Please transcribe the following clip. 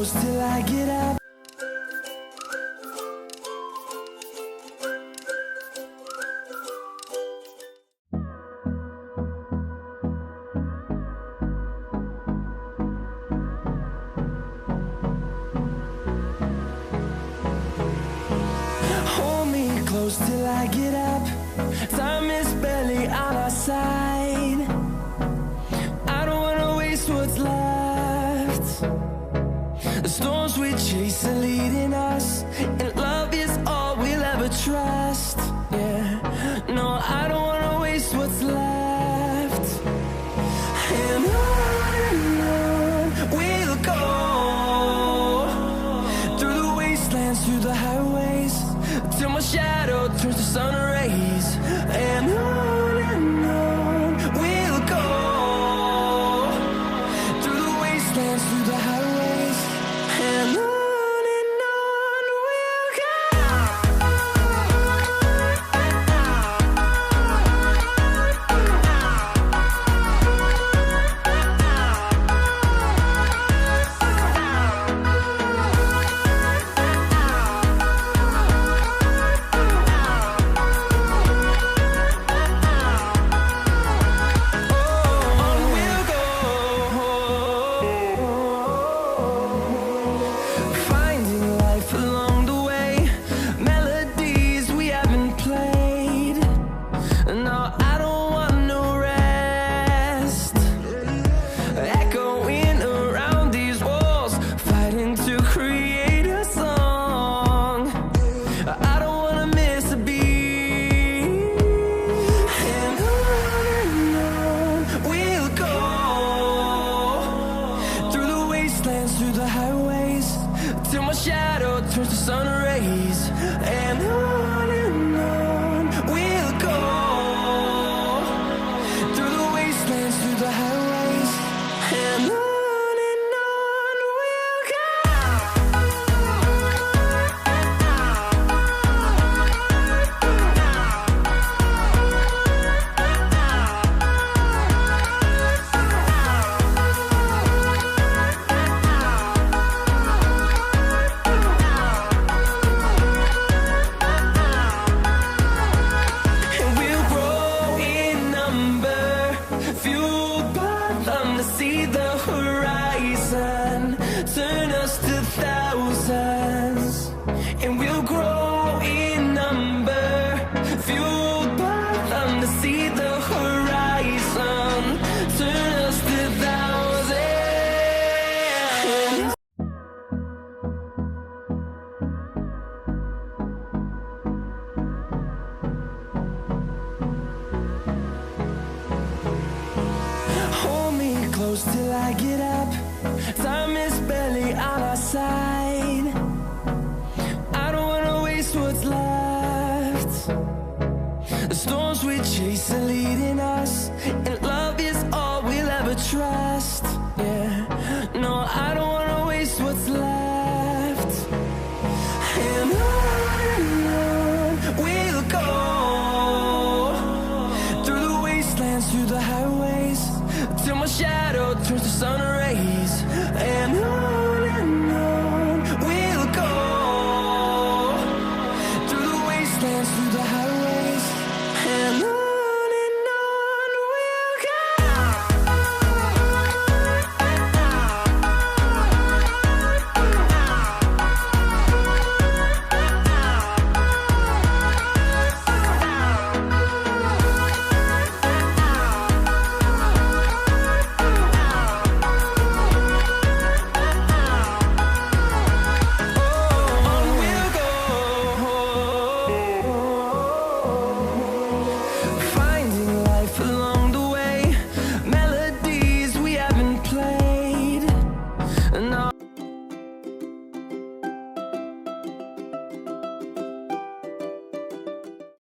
close till I get up. Hold me close till I get up. Time is barely on our side. I don't wanna waste what's left. The storms we chase are leading us, and love is all we'll ever trust. Yeah, no, I don't wanna waste what's left. And on we'll go, through the wastelands, through the highways, till my shadow turns to sun rays. And on we'll go, through the wastelands, through the highways, and on we'll go. Through the highways, till my shadow turns to sun rays. And on we'll go, through the wastelands, through the highways, and on we'll go. See the horizon turn us to thousands, and we'll grow in number, fueled by them. To see the horizon turn us to thousands. Hold me close till I get up. Time is barely on our side. I don't wanna waste what's left. The storms we chase are leading us, and love is all we'll ever trust. Yeah, no, I don't wanna waste what's left. And on